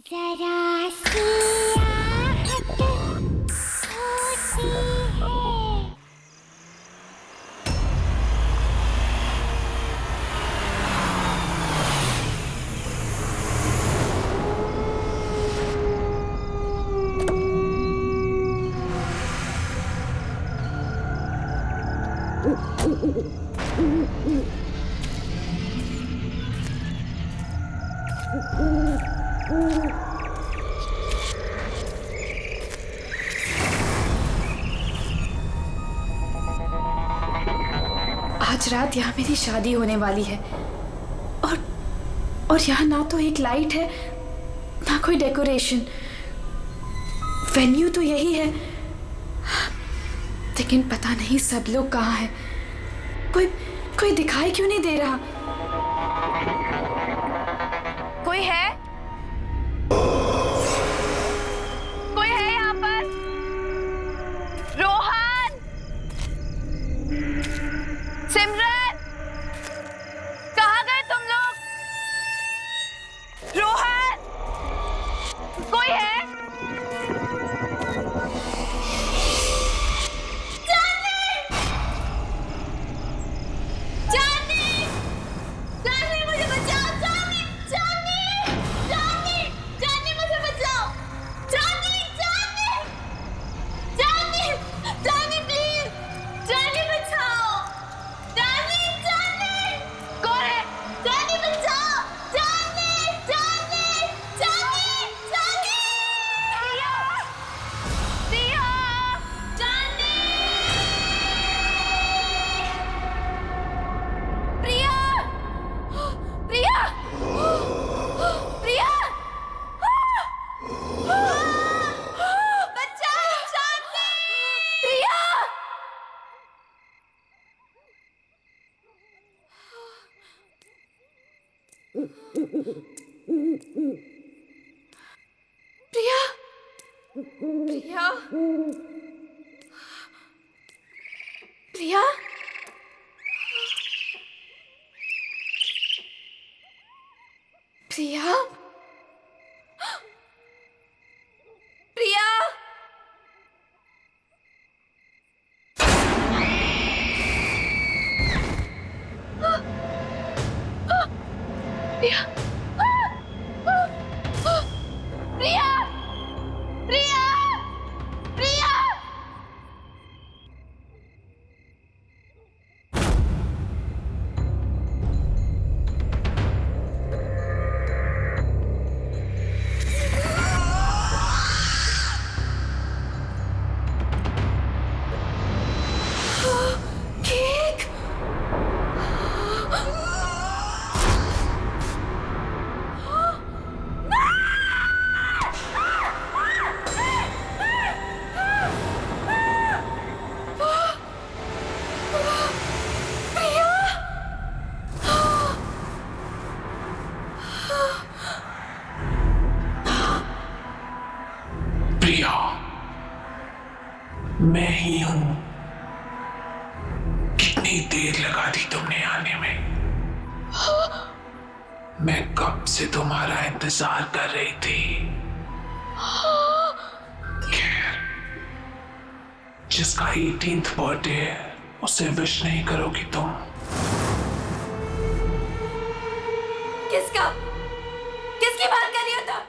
जरा सी आहट होती है। आज रात यहाँ मेरी शादी होने वाली है और यहाँ ना तो एक लाइट है ना कोई डेकोरेशन। वेन्यू तो यही है, लेकिन पता नहीं सब लोग कहाँ हैं। कोई दिखाई क्यों नहीं दे रहा? कोई है? कोई है यहाँ पर? रोहन, सिमरन, कहाँ गए तुम लोग? रोहन, कोई है? प्रिया, प्रिया, प्रिया, प्रिया, प्रिया, प्रिया, प्रिया, प्रिया, प्रिया। केक। प्रिया, मैं ही हूं। कितनी देर लगा दी तुमने आने में? मैं कब से तुम्हारा इंतजार कर रही थी। खैर, जिसका 18th बर्थडे है उसे विश नहीं करोगी तुम? किसका? किसकी बात कर रही हो तुम?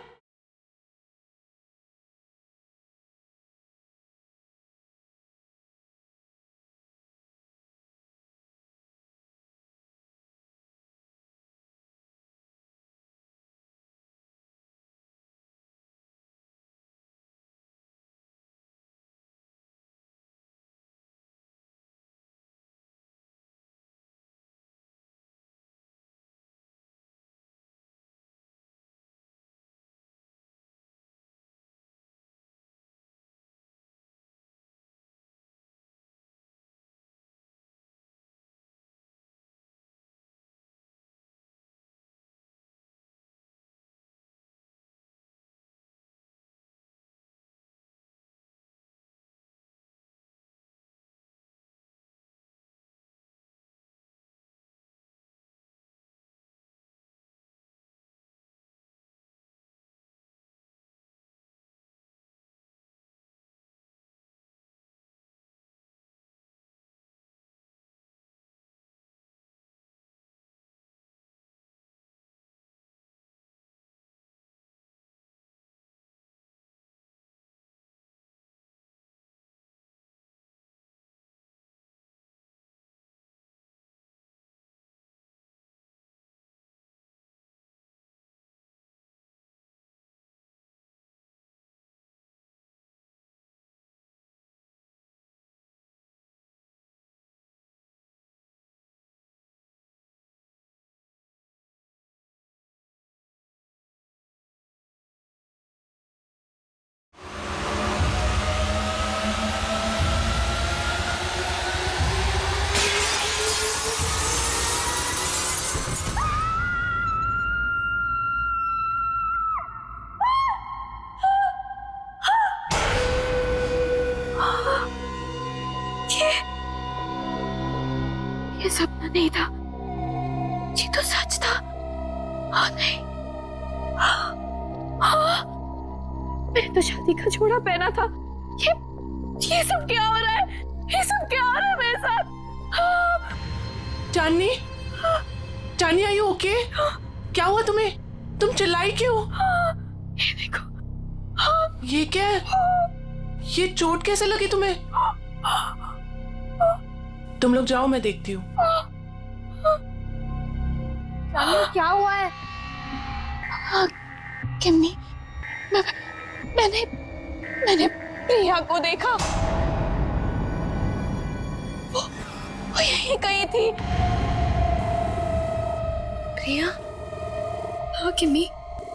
नहीं था, ये तो सच था। हाँ नहीं, हाँ, मैंने तो शादी का जोड़ा पहना था। ये सब क्या हो रहा है? ये सब क्या हो रहा है मेरे साथ? चांदनी, चांदनी आर यू ओके? क्या हुआ तुम्हें? तुम चिल्लाई क्यों? ये देखो, ये क्या है? ये चोट कैसे लगी तुम्हें? तुम लोग जाओ, मैं देखती हूँ। क्या हुआ है? किम्मी, मैंने प्रिया को देखा। वो यहीं कहीं थी। प्रिया? हाँ किम्मी,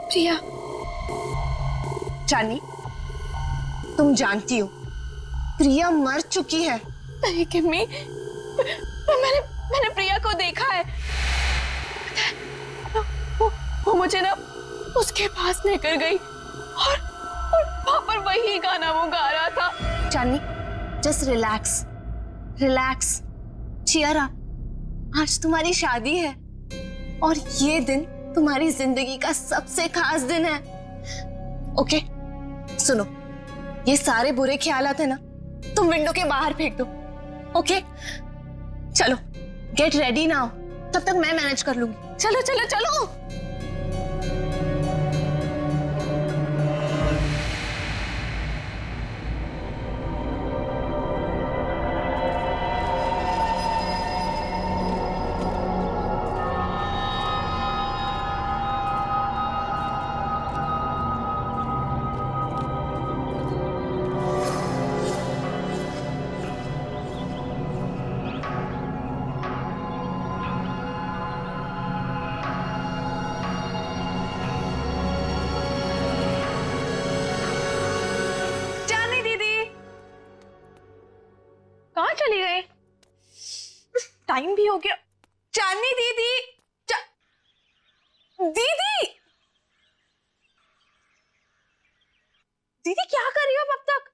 प्रिया। चांदनी, तुम जानती हो प्रिया मर चुकी है। नहीं किम्मी, मैंने प्रिया को देखा है। वो मुझे ना उसके पास लेकर गई और वहां पर वही गाना वो गा रहा था। Chandni, just relax, relax, cheer up. आज तुम्हारी शादी है और ये दिन तुम्हारी जिंदगी का सबसे खास दिन है। ओके, सुनो, ये सारे बुरे ख्यालात है ना, तुम विंडो के बाहर फेंक दो। ओके, चलो गेट रेडी नाउ, तब तक मैं मैनेज कर लूंगी। चलो चलो चलो। कहाँ चली गई? टाइम भी हो गया। चांदनी दीदी, दीदी, दीदी क्या कर रही हो अब तक?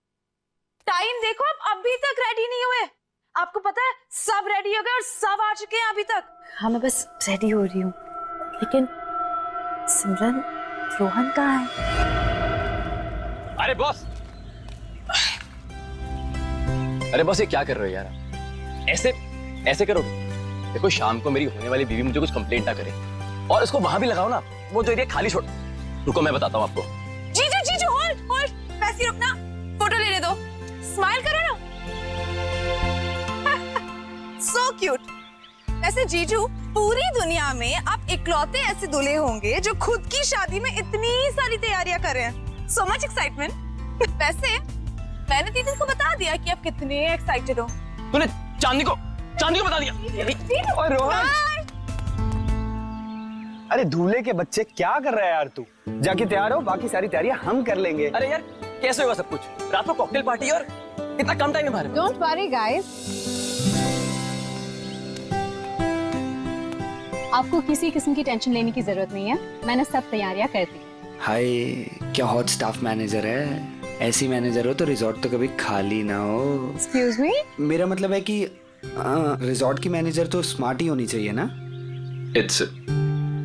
टाइम देखो, अब अभी तक रेडी नहीं हुए। आपको पता है सब रेडी हो गए और सब आ चुके हैं अभी तक। हाँ मैं बस रेडी हो रही हूँ, लेकिन सिमरन, रोहन कहाँ है? अरे बॉस, अरे बॉस, ये क्या कर रहे हो यार? ऐसे ऐसे करोगे? देखो, शाम को मेरी होने वाली बीवी मुझे कुछ कंप्लेंट ना करे, और उसको वहां भी लगाओ ना, वो जो एरिया खाली छोड़। रुको, मैं बताता हूँ आपको। जीजू, जीजू, होल्ड, होल्ड, वैसे ही रुकना, फोटो लेने दो, स्माइल करो ना। So cute. वैसे जीजू, पूरी दुनिया में आप इकलौते ऐसे दूल्हे होंगे जो खुद की शादी में इतनी सारी तैयारियां कर रहे हैं। So much excitement. वैसे मैंने दीदी को बता दिया कि आप कितने एक्साइटेड हो। तूने चांदनी को बता दिया? और रोहन, अरे दूल्हे के बच्चे, क्या कर रहा है यार तू? जाके तैयार हो, बाकी सारी तैयारियां हम कर लेंगे। अरे यार, कैसे होगा सब कुछ? रात को कॉकटेल पार्टी और इतना कम टाइम है हमारे। डोंट वरी गाइस, आपको किसी किस्म की टेंशन लेने की जरूरत नहीं है, मैंने सब तैयारियां कर दी। हाय, क्या हॉट स्टाफ मैनेजर है? ऐसी मैनेजर हो तो रिजॉर्ट तो कभी खाली ना हो। एक्सक्यूज मी, मेरा मतलब है कि रिजॉर्ट की मैनेजर तो स्मार्ट ही होनी चाहिए ना? It's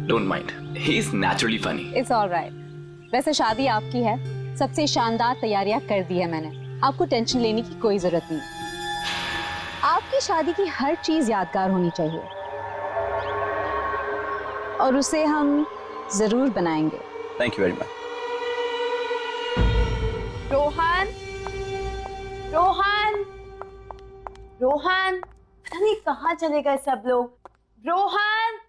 don't mind, he is naturally funny. It's alright. वैसे शादी आपकी है, सबसे शानदार तैयारियां कर दी है मैंने, आपको टेंशन लेने की कोई जरूरत नहीं। आपकी शादी की हर चीज यादगार होनी चाहिए और उसे हम जरूर बनाएंगे। Thank you very much. Rohan, Rohan, Rohan, पता नहीं कहाँ चले गए सब लोग। रोहन,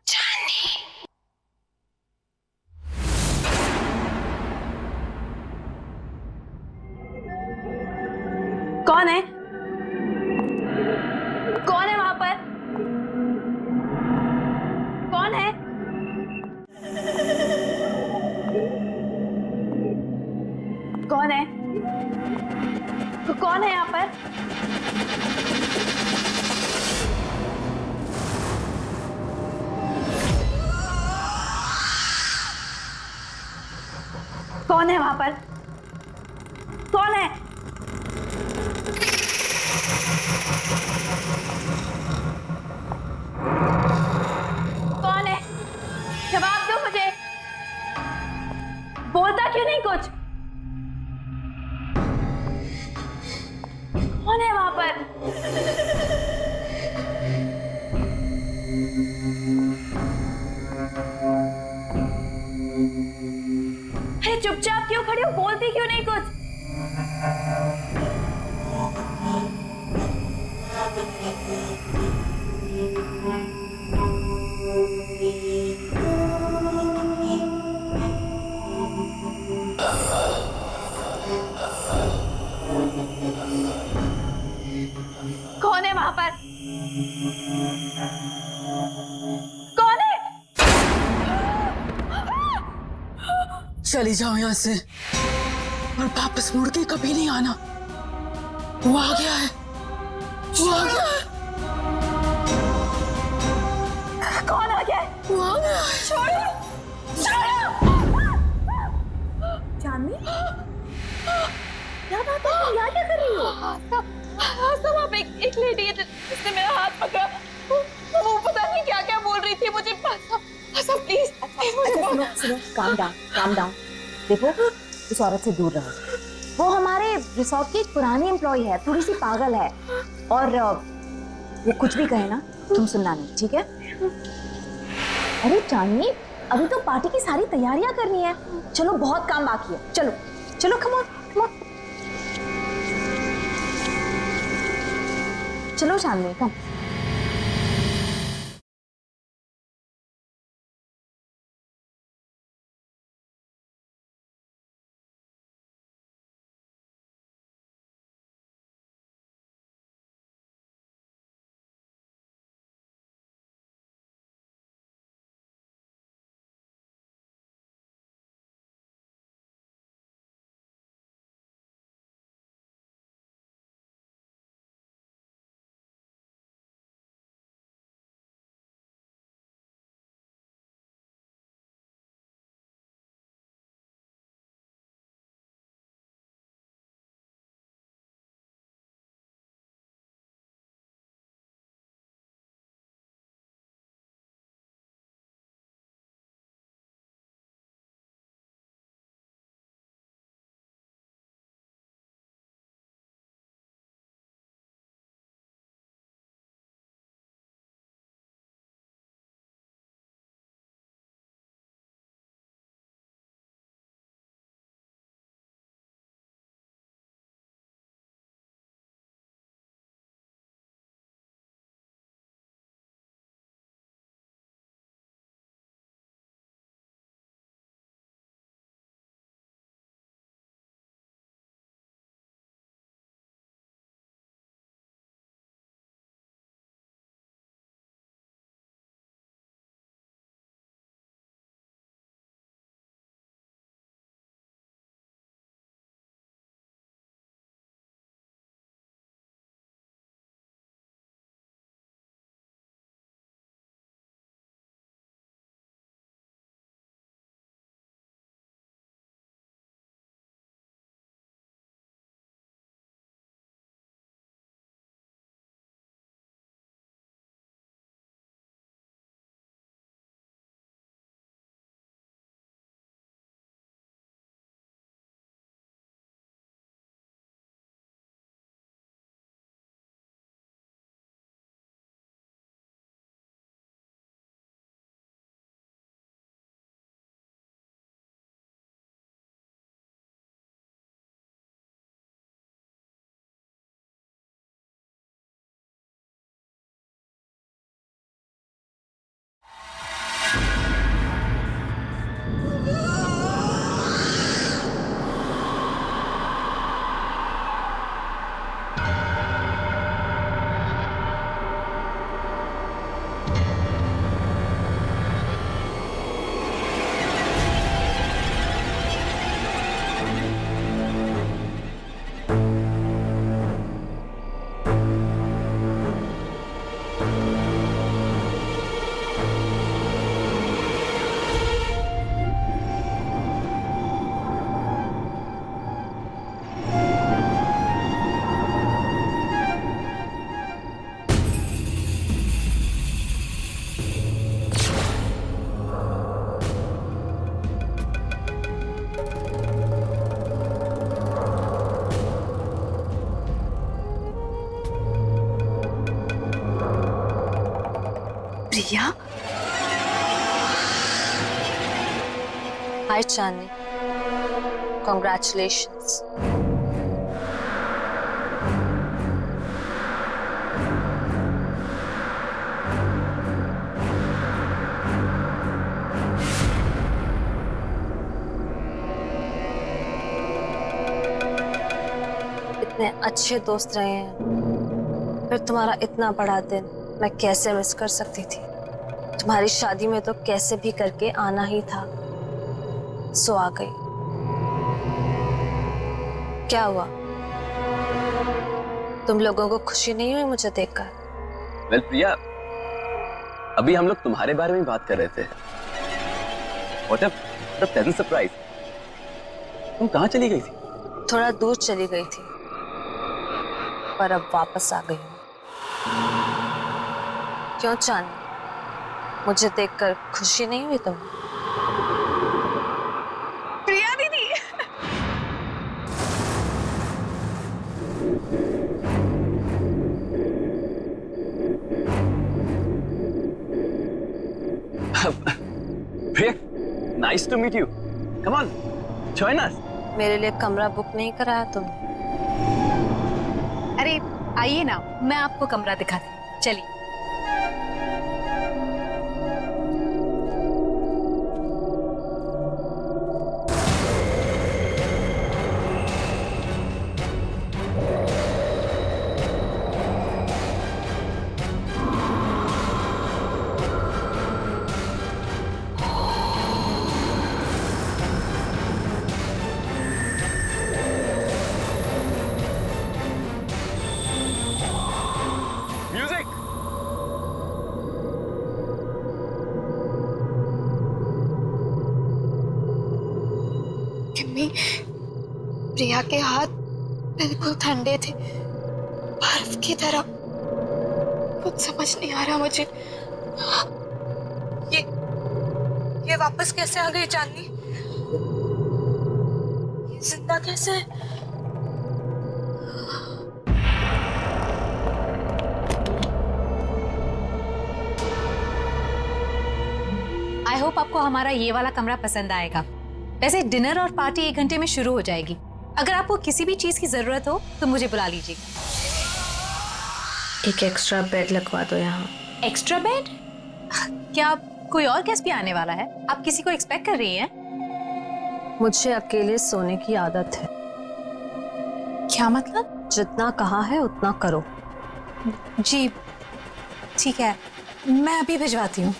कौन है? कौन है वहां पर? कौन है? कौन है? कौन है यहाँ पर? कौन है वहां पर? कौन है? बोला क्यों नहीं कुछ? कौन है वहां पर? अरे चुपचाप क्यों खड़ी हो? बोलती क्यों नहीं कुछ? कौन है वहां पर? कौन है? चली जाओ यहाँ से और वापस मुड़ के कभी नहीं आना। वो आ गया है, वो आ गया है, कौन आ गया है? वो आ गया है। छोड़ो, छोड़ो। चांदनी, क्या बात है? तुम यहाँ क्या कर रही हो? वहाँ पे एक लेडी है जिसने मेरा हाथ पकड़ा। वो पता नहीं क्या क्या बोल रही थी मुझे। प्लीज सुनो, काम डाउन। देखो, उस औरत से दूर रहो। वो हमारे रिसोर्ट की एक पुरानी एम्प्लॉय है, थोड़ी सी पागल है, और वो कुछ भी कहे ना तुम सुनना नहीं, ठीक है? अरे चांदनी, अभी तो पार्टी की सारी तैयारियां करनी है। चलो, बहुत काम बाकी है। चलो चलो, कम ऑन। चलो चांदनी, कम। प्रिया, हाय चांदनी, कॉन्ग्रेचुलेशंस। इतने अच्छे दोस्त रहे हैं, फिर तुम्हारा इतना बड़ा दिन मैं कैसे मिस कर सकती थी। तुम्हारी शादी में तो कैसे भी करके आना ही था, सो आ गई। क्या हुआ, तुम लोगों को खुशी नहीं हुई मुझे देखकर? वेल प्रिया, अभी हम लोग तुम्हारे बारे में बात कर रहे थे। What a pleasant surprise। तुम कहाँ चली गई थी? थोड़ा दूर चली गई थी, पर अब वापस आ गई हूँ। क्यों चांदनी, मुझे देखकर खुशी नहीं हुई तुम्हें? प्रिया दीदी, Priya, nice to meet you. Come on, join us. मेरे लिए कमरा बुक नहीं कराया तुमने? अरे आइए ना, मैं आपको कमरा दिखाती हूँ, चलिए। म्यूजिक। किम्मी, प्रिया के हाथ बिल्कुल ठंडे थे, बर्फ की तरह। कुछ समझ नहीं आ रहा मुझे। ये वापस कैसे आ गई चांदनी? ये जिंदा कैसे है? आई होप आपको हमारा ये वाला कमरा पसंद आएगा। वैसे डिनर और पार्टी 1 घंटे में शुरू हो जाएगी। अगर आपको किसी भी चीज की जरूरत हो तो मुझे बुला लीजिएगा। एक एक्स्ट्रा बेड लगवा दो यहाँ। Extra bed? क्या कोई और गेस्ट भी आने वाला है? आप किसी को एक्सपेक्ट कर रही हैं? मुझे अकेले सोने की आदत है। क्या मतलब? जितना कहा है उतना करो। जी ठीक है, मैं अभी भिजवाती हूँ।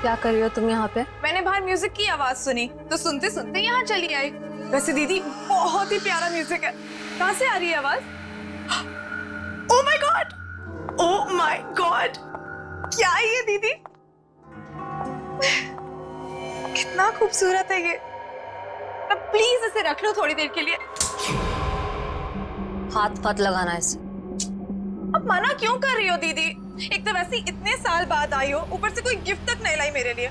क्या कर रही हो तुम यहाँ पे? मैंने बाहर म्यूजिक की आवाज सुनी तो सुनते सुनते यहाँ चली आई। वैसे दीदी बहुत ही प्यारा म्यूजिक है। कहाँ से आ रही है आवाज? Oh my God, oh my God, क्या है ये दीदी? कितना खूबसूरत है ये। अब प्लीज इसे रख लो थोड़ी देर के लिए। हाथ मत लगाना इसे। अब मना क्यों कर रही हो दीदी? एक तो वैसे ही इतने साल बाद आई हो, ऊपर से कोई गिफ्ट तक नहीं लाई मेरे लिए।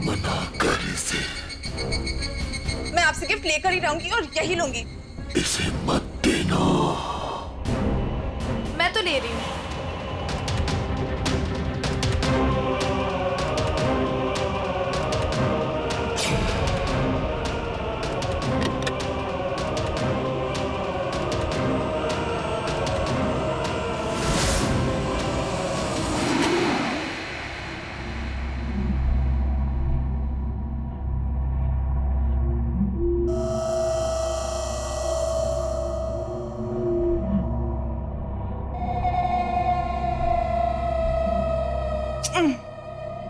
मना कर इसे, मैं आपसे गिफ्ट लेकर ही रहूंगी और यही लूंगी। इसे मत देना। मैं तो ले रही हूँ।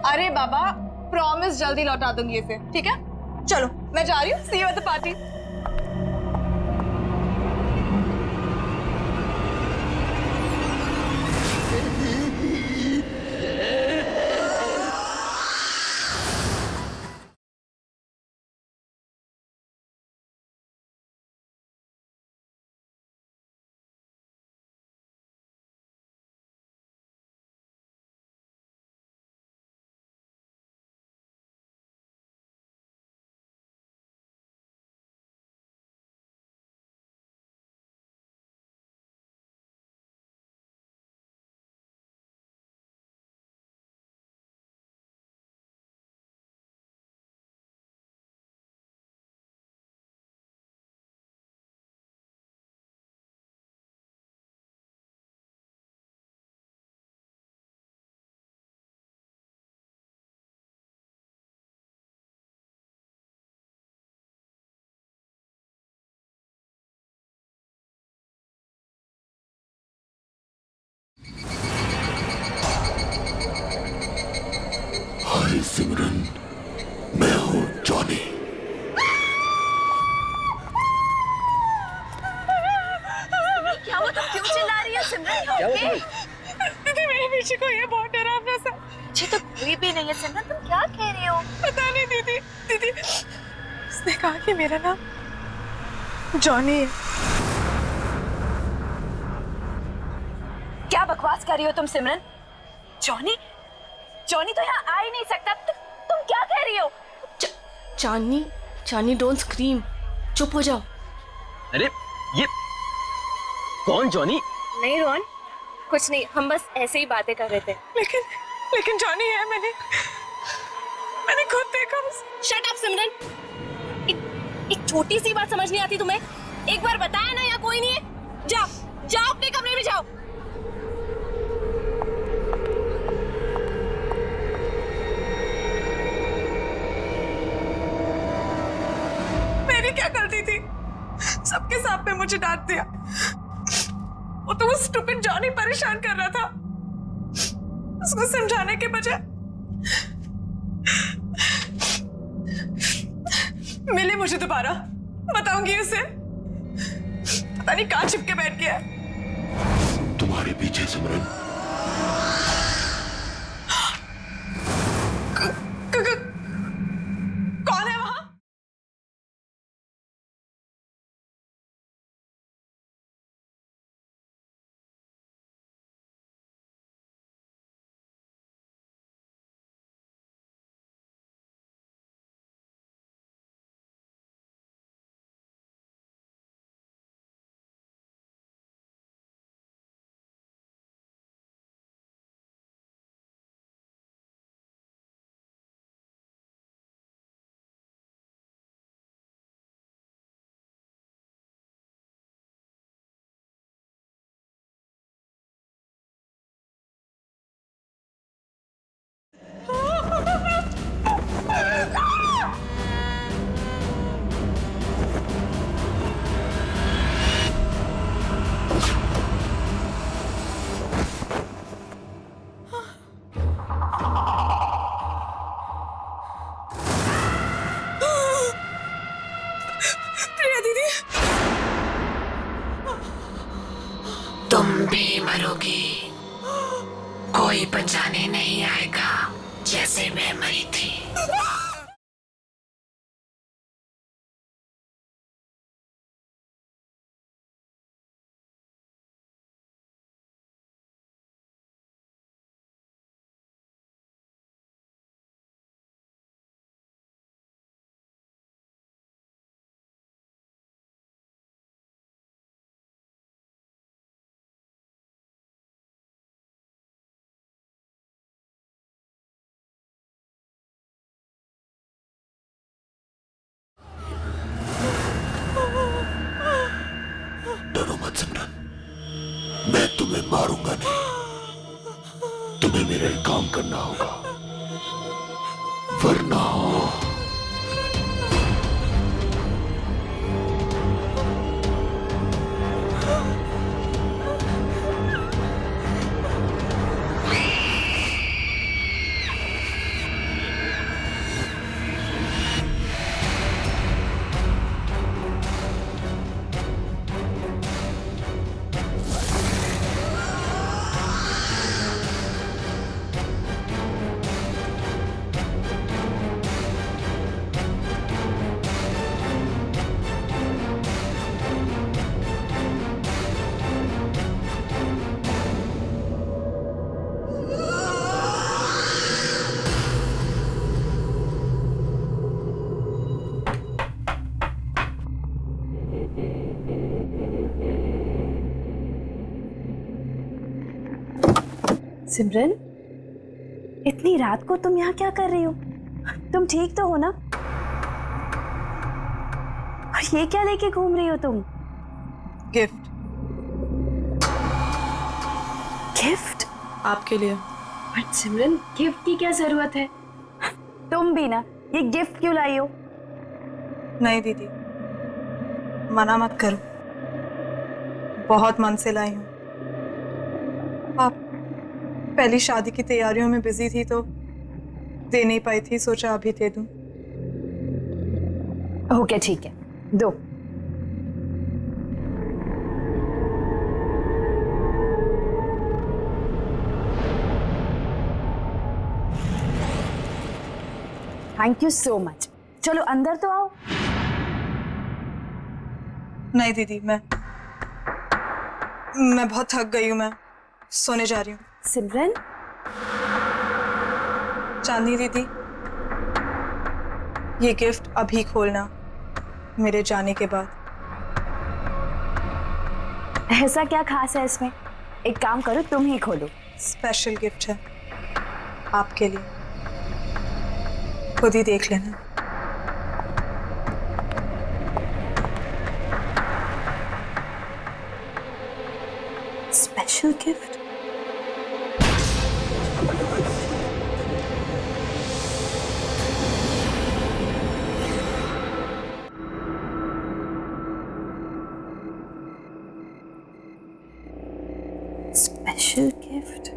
अरे बाबा, प्रॉमिस जल्दी लौटा दूंगी इसे, ठीक है? चलो मैं जा रही हूँ। सी यू एट द पार्टी। हाय सिमरन, मैं हूँ जॉनी। क्या हुआ? तुम क्यों चिल्ला रही हो सिमरन? ओके? दीदी मेरे पीछे कोई है, बहुत डरावना सा। मुझे तो कोई भी नहीं है सिमरन, तुम क्या कह रही हो? पता नहीं दीदी। दीदी उसने कहा कि मेरा नाम जॉनी है। क्या बकवास कर रही हो तुम सिमरन? जॉनी? जॉनी तो यहाँ आ ही नहीं सकता। तुम क्या कह रही हो? चांदनी, चांदनी डोंट स्क्रीम, चुप हो जाओ। अरे ये कौन जॉनी? नहीं रोहन, कुछ नहीं, हम बस ऐसे ही बातें कर रहे थे। लेकिन जॉनी है, मैंने खुद देखा उसे। शट अप सिमरन, एक छोटी सी बात समझ नहीं आती तुम्हें? एक बार बताया ना यहाँ कोई नहीं है। जाओ जाओ अपने कमरे में जाओ। मेरी क्या गलती थी? सबके सामने मुझे डांट दिया। वो तो उस स्टूपिड जॉनी परेशान कर रहा था। उसको समझाने के बजाय मिले मुझे दोबारा। बताऊंगी उसे, पता नहीं कहाँ छिपके बैठ गया है। तुम्हारे पीछे सिमरन। भी मरोगी, कोई बचाने नहीं आएगा जैसे मैं मरी थी। डरो मत सिमरन, मैं तुम्हें मारूंगा नहीं। तुम्हें मेरा एक काम करना होगा, वरना सिमरन, इतनी रात को तुम यहाँ क्या कर रही हो? तुम ठीक तो हो ना? और ये क्या लेके घूम रही हो तुम? गिफ्ट। गिफ्ट? आपके लिए। बट सिमरन, गिफ्ट की क्या जरूरत है? तुम भी ना, ये गिफ्ट क्यों लाई हो? नहीं दीदी, मना मत करो, बहुत मन से लाई हूँ। आप पहली शादी की तैयारियों में बिजी थी तो दे नहीं पाई थी, सोचा अभी दे दूं। ओके ठीक है, दो। Thank you so much. चलो अंदर तो आओ। नहीं दीदी, मैं बहुत थक गई हूँ, मैं सोने जा रही हूँ। सिमरन? चांदनी दीदी, ये गिफ्ट अभी खोलना, मेरे जाने के बाद। ऐसा क्या खास है इसमें? एक काम करो, तुम ही खोलो। स्पेशल गिफ्ट है आपके लिए, खुद ही देख लेना। Special gift? Special gift?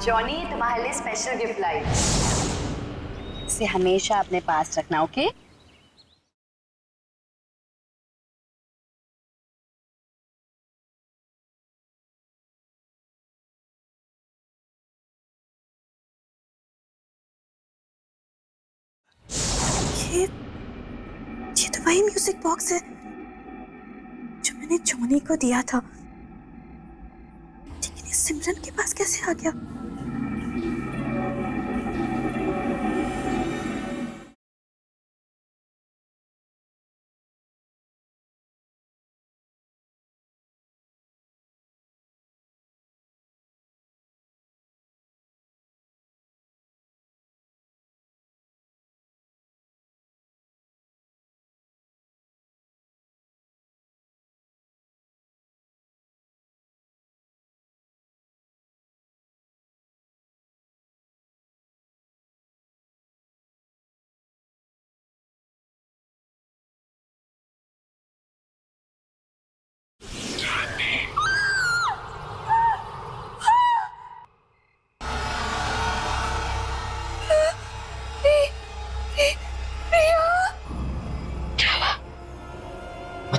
Johnny, तुम्हारे लिए स्पेशल गिफ्ट लाई। इसे हमेशा अपने पास रखना, ओके? ये तो वही म्यूजिक बॉक्स है जो मैंने जॉनी को दिया था, लेकिन ये सिमरन के पास कैसे आ गया?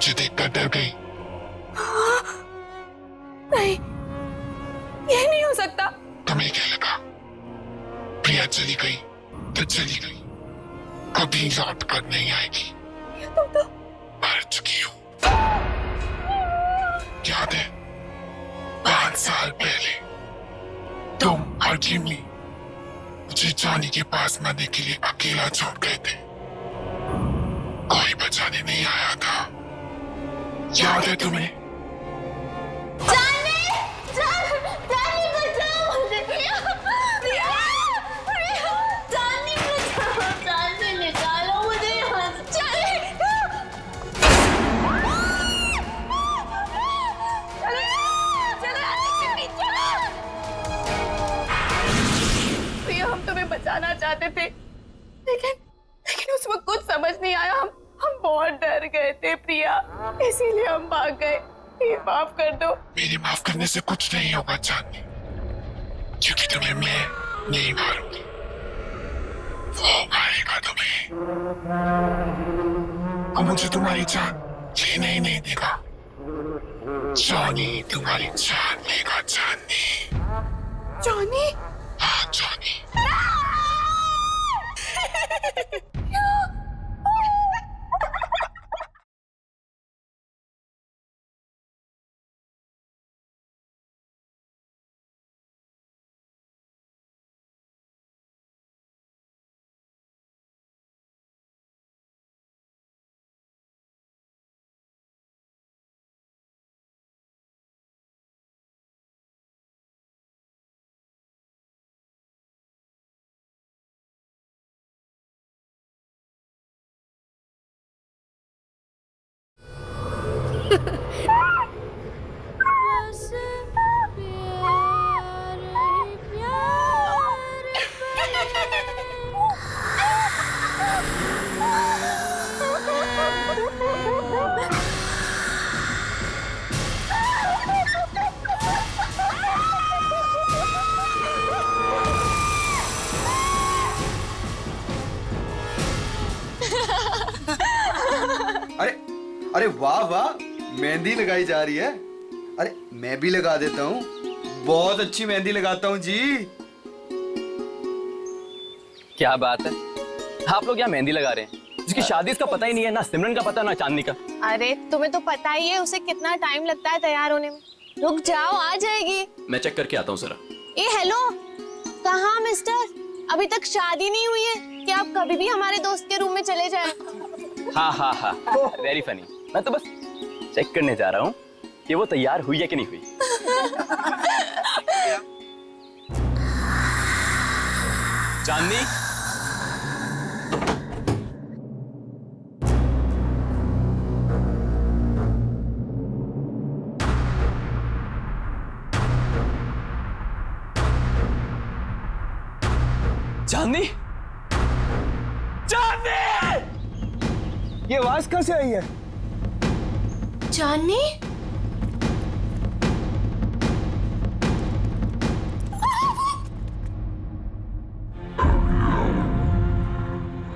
मुझे देखकर डर गई। नहीं, ये नहीं हो सकता। तुम्हें क्या लगा प्रिया चली गई तो चली गई, कभी लौट कर नहीं आएगी। तुम तो मर चुकी हूँ। याद है 5 साल पहले तुम और जिमी मुझे जॉनी के पास मरने के लिए अकेला छोड़ गए थे। कोई बचाने नहीं आया था, याद है तुम्हें? बचाना चाहते थे, लेकिन उस वक्त कुछ समझ नहीं आया। हम बहुत डर गए थे प्रिया, इसीलिए हम भाग गए। ये माफ कर दो। मेरे माफ करने से कुछ नहीं होगा चांदनी, क्योंकि तुम्हें मैं नहीं मारूंगी, वो मारेगा तुम्हें। और मुझे तुम्हारी जान लेने ही नहीं देगा। जॉनी तुम्हारी जान लेगा चांदनी। जॉनी? हाँ जॉनी। अरे वाह वाह, मेहंदी लगाई जा रही है। अरे मैं भी लगा देता हूँ, बहुत अच्छी मेहंदी लगाता हूँ जी। क्या बात है, आप लोग यहाँ मेहंदी लगा रहे हैं? जिसकी शादी इसका पता ही नहीं है, ना सिमरन का पता ना चांदनी का। अरे तुम्हें तो पता ही है उसे कितना टाइम लगता है तैयार होने में। रुक जाओ, आ जाएगी। मैं चेक करके आता हूँ जरा। ए हेलो, कहाँ मिस्टर? अभी तक शादी नहीं हुई है कि आप कभी भी हमारे दोस्त के रूम में चले जाएं? हाँ हाँ हाँ, वेरी फनी। मैं तो बस चेक करने जा रहा हूँ कि वो तैयार हुई है कि नहीं हुई। चांदनी, चांदनी, चांदनी! ये आवाज कहाँ से आई है? चांदनी?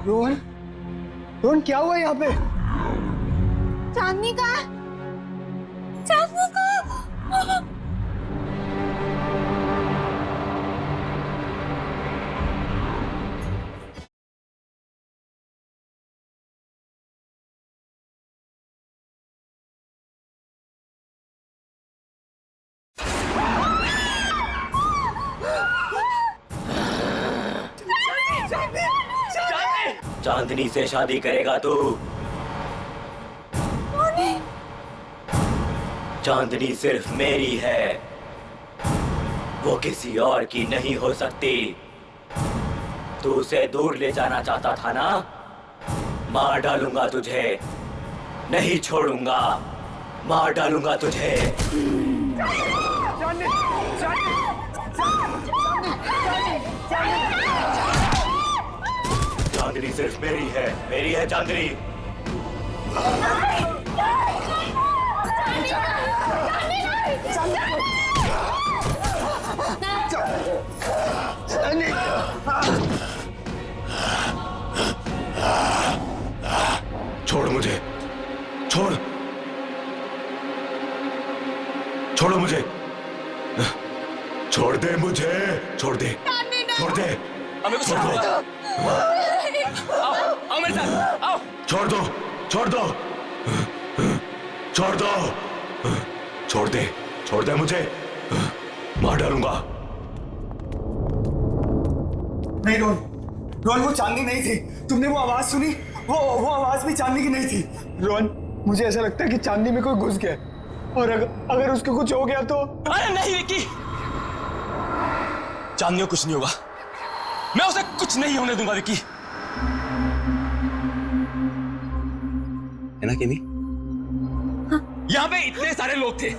रोहन, रोहन क्या हुआ यहाँ पे? चांदनी का? चांदनी का? चांदनी से शादी करेगा तू? चांदनी सिर्फ मेरी है, वो किसी और की नहीं हो सकती। तू उसे दूर ले जाना चाहता था ना? मार डालूंगा तुझे, नहीं छोड़ूंगा, मार डालूंगा तुझे। चांदनी सिर्फ मेरी है चांदनी। छोड़ मुझे, छोड़। मुझे। छोड़ दे, छोड़ दे, हमें कुछ छोड़ दो, आओ मेरे साथ, आओ। छोड़ दो, छोड़ दो, छोड़ दो, छोड़ दे मुझे, मार डालूंगा। नहीं रोहन, रोहन वो चांदनी नहीं थी। तुमने वो आवाज सुनी? वो आवाज भी चांदनी की नहीं थी। रोहन, मुझे ऐसा लगता है कि चांदनी में कोई घुस गया और अगर उसको कुछ हो गया तो। अरे नहीं विक्की, चांदनी को कुछ नहीं होगा, मैं उसे कुछ नहीं होने दूंगा विक्की। है ना केमी? यहाँ पे इतने सारे लोग थे,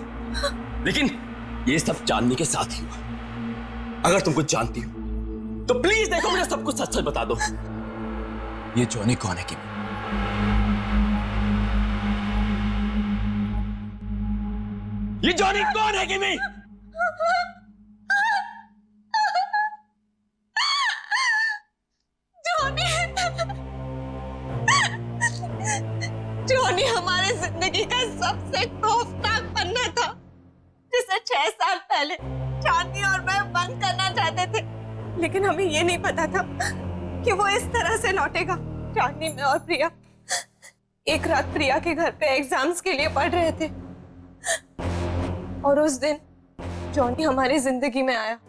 लेकिन ये सब चांदनी के साथ ही हुआ। अगर तुम कुछ जानती हो तो प्लीज देखो, मुझे सब कुछ सच सच बता दो। ये जॉनी कौन है केमी? ये जॉनी कौन है केमी? जॉनी हमारे जिंदगी का सबसे खौफनाक पन्ना था, जिसे 6 साल पहले चांदनी और मैं बंद करना चाहते थे, लेकिन हमें ये नहीं पता था कि वो इस तरह से लौटेगा। चांदनी, मैं और प्रिया एक रात प्रिया के घर पे एग्जाम्स के लिए पढ़ रहे थे और उस दिन जॉनी हमारी जिंदगी में आया।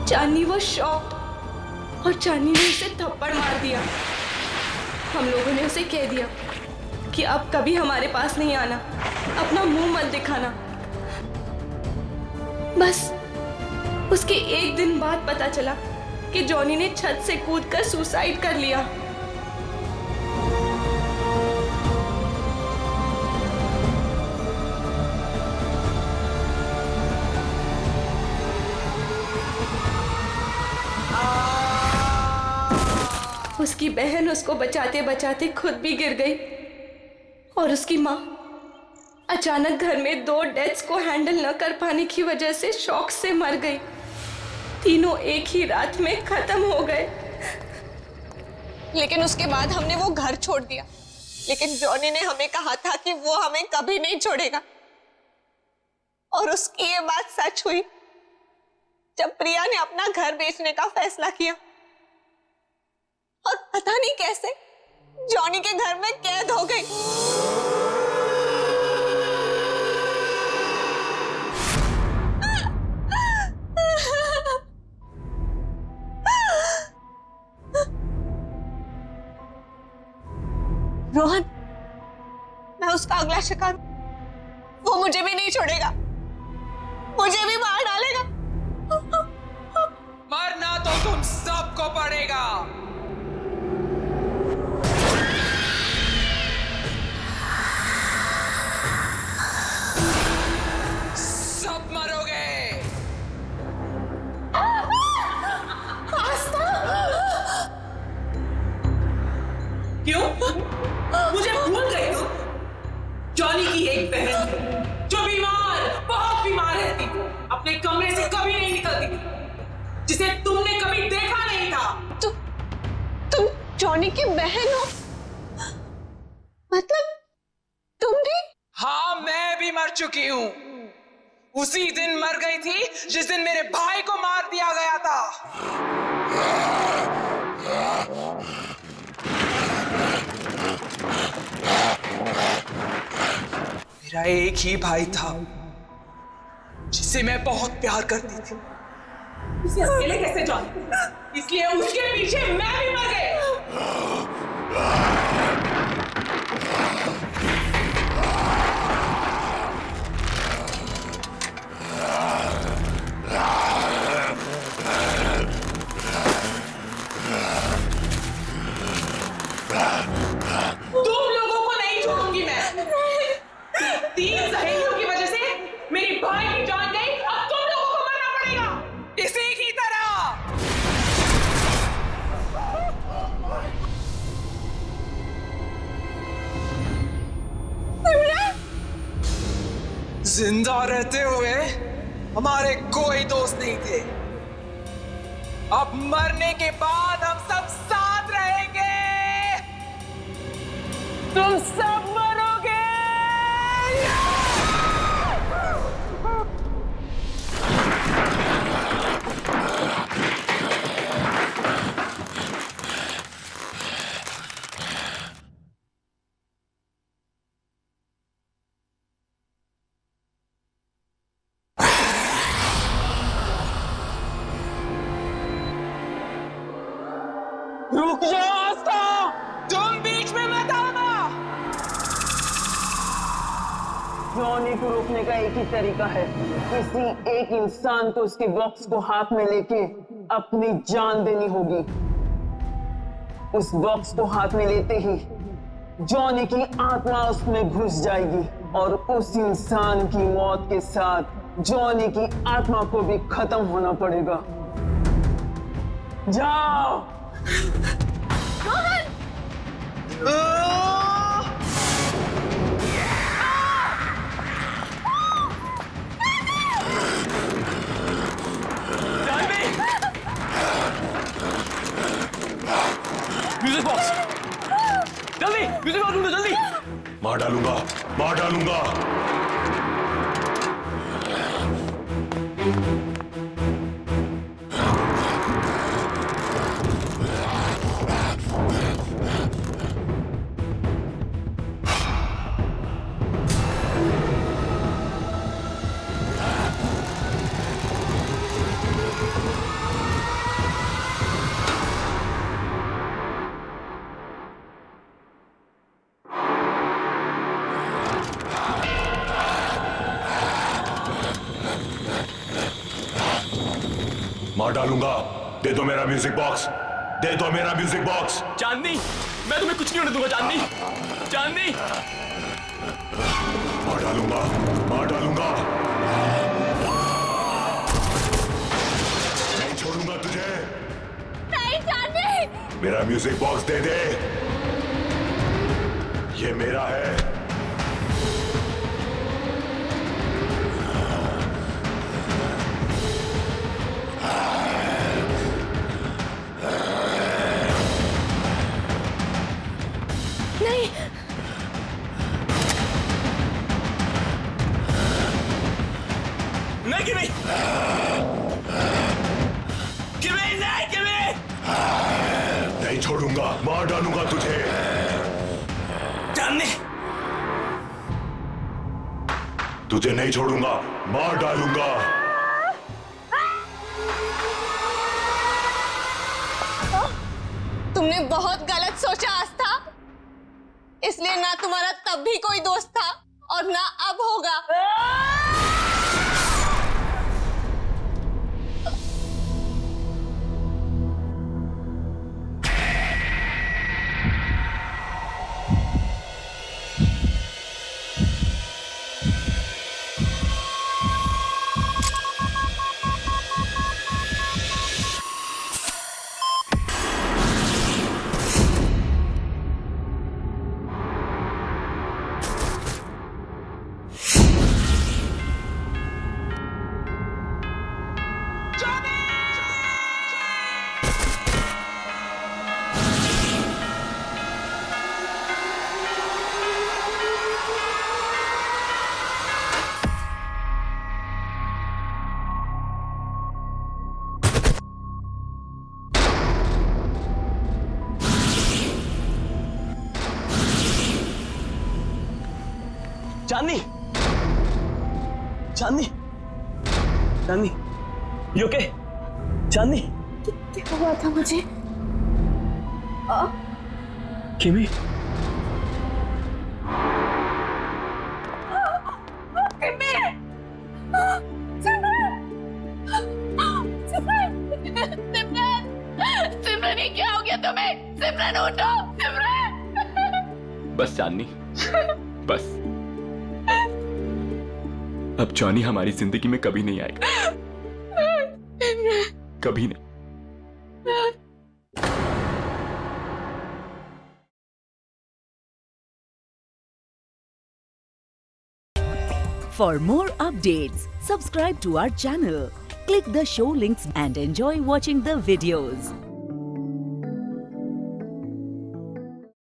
चांदनी वो शॉक्ड और चांदनी ने उसे थप्पड़ मार दिया। हम लोगों ने उसे कह दिया कि अब कभी हमारे पास नहीं आना, अपना मुंह मत दिखाना। बस उसके एक दिन बाद पता चला कि जॉनी ने छत से कूदकर सुसाइड कर लिया। उसकी बहन उसको बचाते बचाते खुद भी गिर गई और उसकी माँ अचानक घर में 2 डेथ्स को हैंडल न कर पाने की वजह से शॉक से मर गई। तीनों एक ही रात में खत्म हो गए। लेकिन उसके बाद हमने वो घर छोड़ दिया, लेकिन जॉनी ने हमें कहा था कि वो हमें कभी नहीं छोड़ेगा। और उसकी ये बात सच हुई जब प्रिया ने अपना घर बेचने का फैसला किया और पता नहीं कैसे जॉनी के घर में कैद हो गई। रोहन, मैं उसका अगला शिकार, वो मुझे भी नहीं छोड़ेगा, मुझे भी मार डालेगा। मरना तो तुम सबको पड़ेगा। सब मरोगे। क्यों? मुझे भूल गई तुम? जॉनी की एक बहन थी जो बीमार, बहुत बीमार रहती थी, अपने कमरे से कभी नहीं निकलती थी, जिसे तुमने कभी देखा नहीं था। तुम जॉनी की बहन हो? मतलब तुम भी? हाँ, मैं भी मर चुकी हूँ। उसी दिन मर गई थी जिस दिन मेरे भाई को मार दिया गया था। मेरा एक ही भाई था जिसे मैं बहुत प्यार करती थी। उसे अकेले कैसे जान? इसलिए उसके पीछे मैं भी मर गई। तुम लोगों को नहीं छोड़ूंगी मैं। तीन सहेलियों की वजह से मेरी भाई की जान गई, अब तुम लोगों को मरना पड़ेगा इसी की तरह। जिंदा रहते हुए हमारे कोई दोस्त नहीं थे। अब मरने के बाद हम सब साथ रहेंगे। तुम सब मरोगे। रुक जाओ आस्था, तुम बीच में मत आना। जॉनी को रोकने का एक ही तरीका है, किसी एक इंसान को उसके बॉक्स को हाथ में लेके अपनी जान देनी होगी। उस बॉक्स को हाथ में लेते ही जॉनी की आत्मा उसमें घुस जाएगी और उस इंसान की मौत के साथ जॉनी की आत्मा को भी खत्म होना पड़ेगा। जाओ। म्यूजिक बॉक्स, जल्दी म्यूजिक बॉक्स ढूंढो जल्दी। मार डालूंगा, मार डालूंगा। मार डालूंगा। दे दो मेरा म्यूजिक बॉक्स, दे दो मेरा म्यूजिक बॉक्स। चांदनी, मैं तुम्हें कुछ नहीं होने दूंगा चांदनी। चांदनी, मार डालूंगा, मार डालूंगा। नहीं छोड़ूंगा तुझे। नहीं चांदनी। मेरा म्यूजिक बॉक्स दे दे, ये मेरा है। नहीं, नहीं किमी, किमी नहीं किमी। नहीं छोड़ूंगा, मार डालूंगा तुझे। चांदनी, तुझे नहीं छोड़ूंगा, मार डालूंगा। तुमने बहुत गलत सोचा आस्था, इसलिए ना तुम्हारा तब भी कोई दोस्त था और ना अब होगा। चांदनी, चांदनी, चांदनी, you okay? चांदनी, क्या हुआ था मुझे? किमी, सिमरन, ये क्या हो गया तुम्हें? सिमरन उठो, सिमरन। बस चांदनी, बस। अब जॉनी हमारी जिंदगी में कभी नहीं आएगा, कभी नहीं। For more updates, subscribe to our channel, click the show links and enjoy watching the videos.